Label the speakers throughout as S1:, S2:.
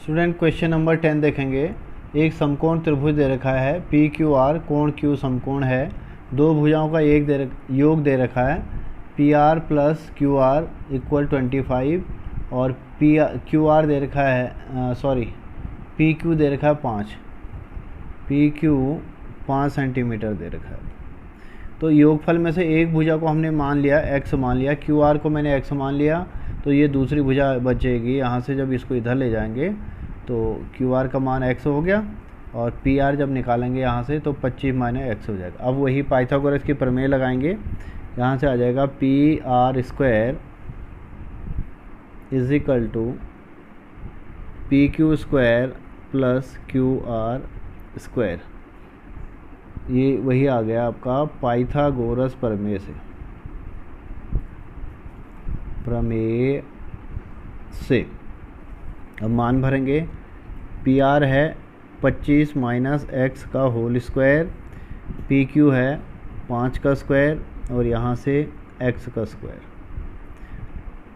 S1: Student question number 10 देखेंगे। एक समकोण त्रिभुज दे रखा है पी क्यू आर, कोण क्यू समकोण है। दो भुजाओं का योग दे रखा है P R plus Q are equal 25 और क्यू आर दे रखा है पी क्यू दे रखा है 5, पी क्यू 5 सेंटीमीटर दे रखा है। तो योगफल में से एक भुजा को हमने मान लिया x मान लिया, क्यू आर को मैंने x मान लिया, तो ये दूसरी भुजा बचेगी। यहाँ से जब इसको इधर ले जाएंगे तो क्यू आर का मान x हो गया और पी आर जब निकालेंगे यहाँ से तो 25 माइनस x हो जाएगा। अब वही पाइथागोरस की प्रमेय लगाएंगे। यहाँ से आ जाएगा P R square is equal to P Q square plus Q R square. ये वही आ गया आपका पाइथागोरस प्रमेय से। अब मान भरेंगे। पी आर है 25 माइनस एक्स का होल स्क्वायर, पी क्यू है 5 का स्क्वायर और यहाँ से एक्स का स्क्वायर।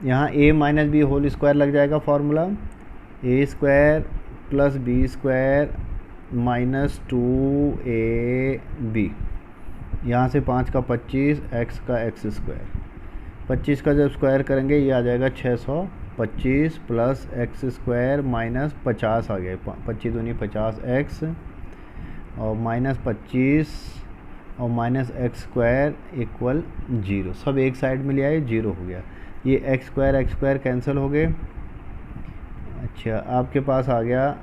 S1: यहाँ a minus b whole square लग जाएगा formula, a square plus b square minus 2ab। यहाँ से 5 का 25, x का x स्क्वायर। 25 का जब स्क्वायर करेंगे ये आ जाएगा 625 प्लस x स्क्वायर माइनस 50 आ गया, 25 दूनी 50x और माइनस 25 और माइनस x स्क्वायर इक्वल 0। सब एक साइड में ले आए, 0 हो गया। ये x स्क्वायर कैंसिल हो गए। अच्छा, आपके पास आ गया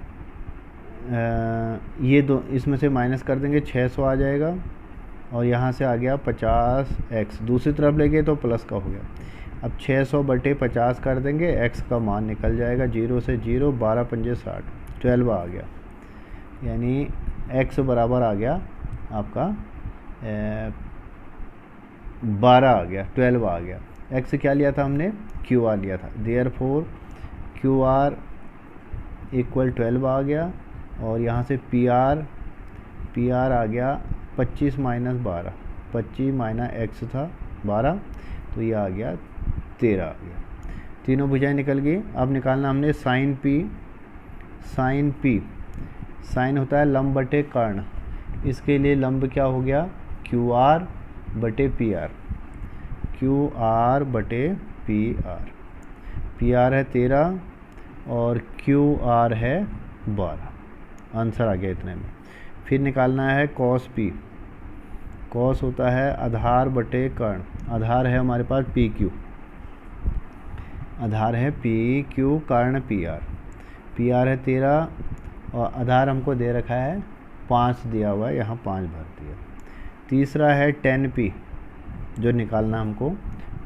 S1: ये दो, इसमें से माइनस कर देंगे 600 आ जाएगा और यहाँ से आ गया 50x, दूसरी तरफ ले गए तो प्लस का हो गया। अब 600 बटे 50 कर देंगे, x का मान निकल जाएगा 0 से 0, 12 पंजे 60, 12 आ गया। यानी x बराबर आ गया आपका 12 आ गया, 12 आ गया। x क्या लिया था हमने, क्यू आर लिया था, देयरफॉर क्यू आर इक्वल 12 आ गया। और यहाँ से पी आर आ गया 25 माइनस 12, 25 माइनस एक्स था 12, तो ये आ गया 13 आ गया। तीनों भुजाएं निकल गई। अब निकालना हमने साइन पी। साइन होता है लंब बटे कर्ण, इसके लिए लंब क्या हो गया, क्यू आर बटे पी आर, क्यू आर बटे पी आर। पी आर है 13 और क्यू आर है 12। आंसर आ गया इतने में। फिर निकालना है कॉस पी। कॉस होता है आधार बटे कर्ण, आधार है हमारे पास पी क्यू, आधार है पी क्यू, कर्ण पी आर। पी आर है 13 और आधार हमको दे रखा है 5 दिया हुआ है, यहाँ 5 भर दिया। तीसरा है 10p, जो निकालना हमको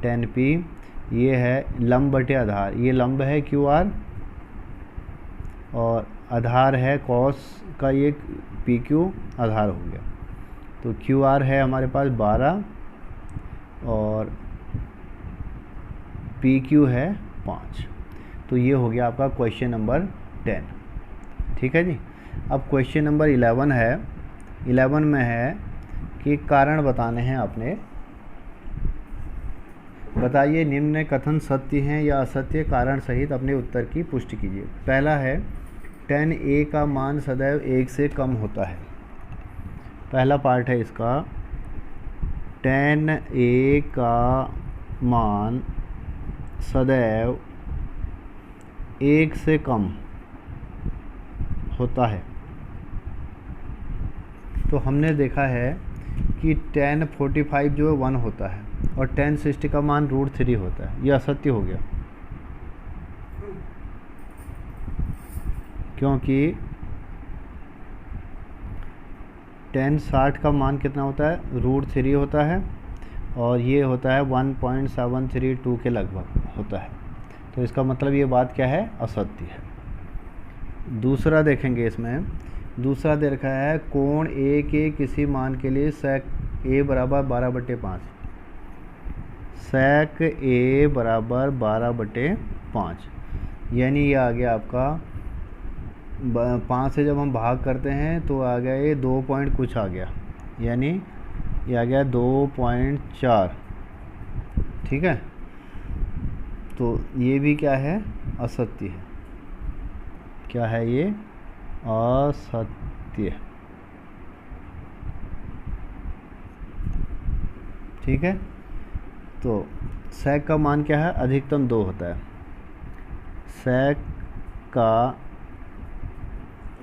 S1: 10p, ये है लंब बटे आधार, ये लंब है क्यू आर और आधार है कॉस का, ये पी क्यू आधार हो गया। तो क्यू आर है हमारे पास 12 और पी क्यू है 5। तो ये हो गया आपका क्वेश्चन नंबर 10। ठीक है जी। अब क्वेश्चन नंबर 11 है। 11 में है कि कारण बताने हैं आपने। बताइए निम्न कथन सत्य हैं या असत्य, कारण सहित अपने उत्तर की पुष्टि कीजिए। पहला है tan a का मान सदैव 1 से कम होता है। पहला पार्ट है इसका, tan a का मान सदैव 1 से कम होता है। तो हमने देखा है कि tan 45 जो है 1 होता है और tan 60 का मान √3 होता है। यह असत्य हो गया, क्योंकि tan 60 का मान कितना होता है, √3 होता है और ये होता है 1.732 के लगभग होता है। तो इसका मतलब ये बात क्या है, असत्य है। दूसरा देखेंगे, इसमें दूसरा दे रखा है कोण ए के किसी मान के लिए sec a बराबर 12/5, sec a बराबर 12/5, यानी ये आ गया आपका 5 से जब हम भाग करते हैं तो आ गया ये 2 पॉइंट कुछ आ गया, यानी ये आ गया 2.4। ठीक है, तो ये भी क्या है, असत्य है। क्या है ये? असत्य। ठीक है, तो sec का मान क्या है? अधिकतम 2 होता है। sec का,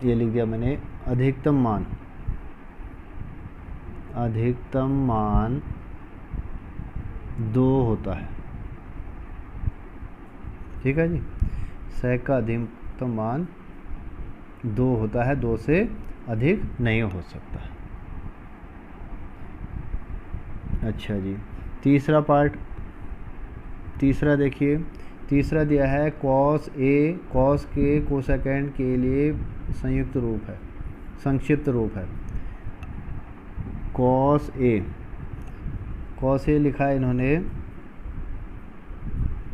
S1: ये लिख दिया मैंने, अधिकतम मान 2 होता है। ठीक है जी, sec का अधिकतम मान 2 होता है, 2 से अधिक नहीं हो सकता। अच्छा जी, तीसरा पार्ट, तीसरा देखिए, तीसरा दिया है cos A cos के कोसेकेंड के लिए संयुक्त रूप है, संक्षिप्त रूप है। cos A लिखा है इन्होंने,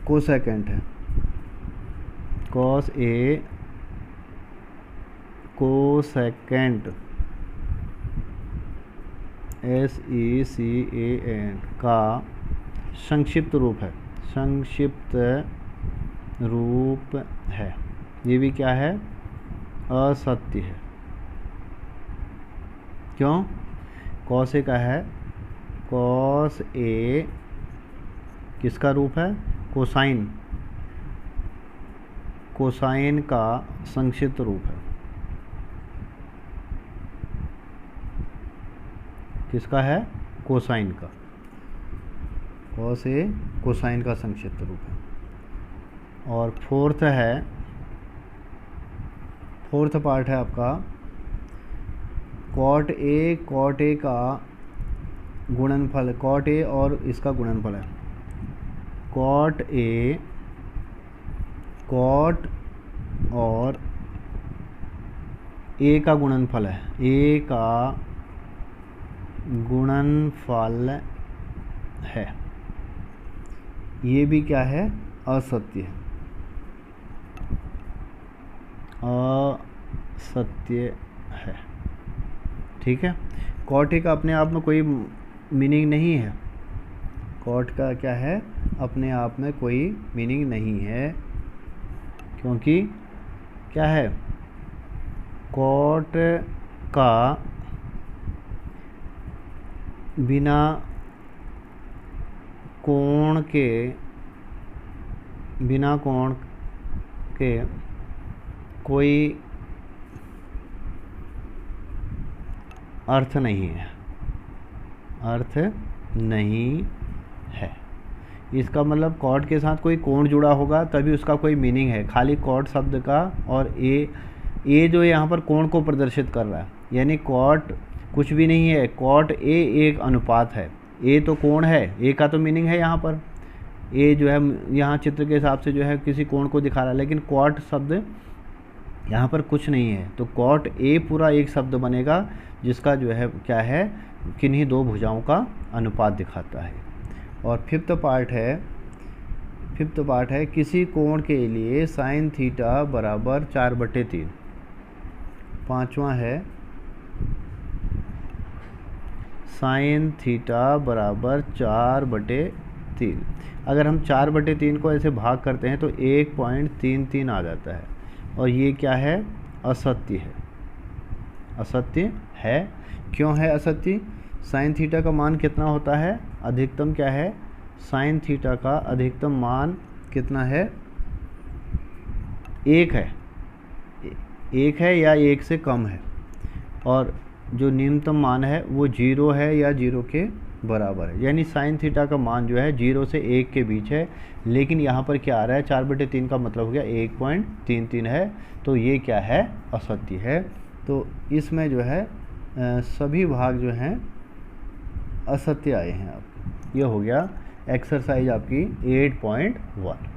S1: कोसेकेंड है। cos A कोसेकेंड SECAN का संक्षिप्त रूप है, संक्षिप्त रूप है। ये भी क्या है? असत्य है। क्यों? cos A का है, cos A किसका रूप है? कोसाइन, कोसाइन का संक्षिप्त रूप है। किसका है? कोसाइन का। cos A कोसाइन का संक्षिप्त रूप है। और फोर्थ पार्ट है आपका cot A का गुणनफल, cot A और इसका गुणनफल है। cot A cot और A का गुणनफल है, A का गुणनफल है। ये भी क्या है? असत्य है, असत्य है। ठीक है, cot A का अपने आप में कोई मीनिंग नहीं है। cot का क्या है? अपने आप में कोई मीनिंग नहीं है, क्योंकि क्या है? cot का बिना कोण के कोई अर्थ नहीं है, अर्थ नहीं है। इसका मतलब cot के साथ कोई कोण जुड़ा होगा तभी उसका कोई मीनिंग है। खाली cot शब्द का और A जो यहाँ पर कोण को प्रदर्शित कर रहा है, यानी cot कुछ भी नहीं है। cot A एक अनुपात है, A तो कोण है, A का तो मीनिंग है यहाँ पर। A जो है यहाँ चित्र के हिसाब से जो है किसी कोण को दिखा रहा है, लेकिन cot शब्द यहाँ पर कुछ नहीं है। तो cot A पूरा एक शब्द बनेगा जिसका जो है क्या है? किन्हीं दो भुजाओं का अनुपात दिखाता है। और फिफ्थ पार्ट है किसी कोण के लिए sin थीटा बराबर 4/3। पांचवा है sin थीटा बराबर 4/3। अगर हम 4/3 को ऐसे भाग करते हैं तो 1.33 आ जाता है, और ये क्या है? असत्य है। असत्य है। क्यों है असत्य? sin थीटा का मान कितना होता है? अधिकतम क्या है? sin थीटा का अधिकतम मान कितना है? 1 है, 1 है या 1 से कम है, और जो न्यूनतम मान है वो 0 है या 0 के बराबर है। यानी sin थीटा का मान जो है 0 से 1 के बीच है, लेकिन यहाँ पर क्या आ रहा है? 4/3 का मतलब हो गया 1.33 है, तो ये क्या है? असत्य है। तो इसमें जो है सभी भाग जो हैं असत्य आए हैं। आप ये हो गया एक्सरसाइज आपकी 8.1।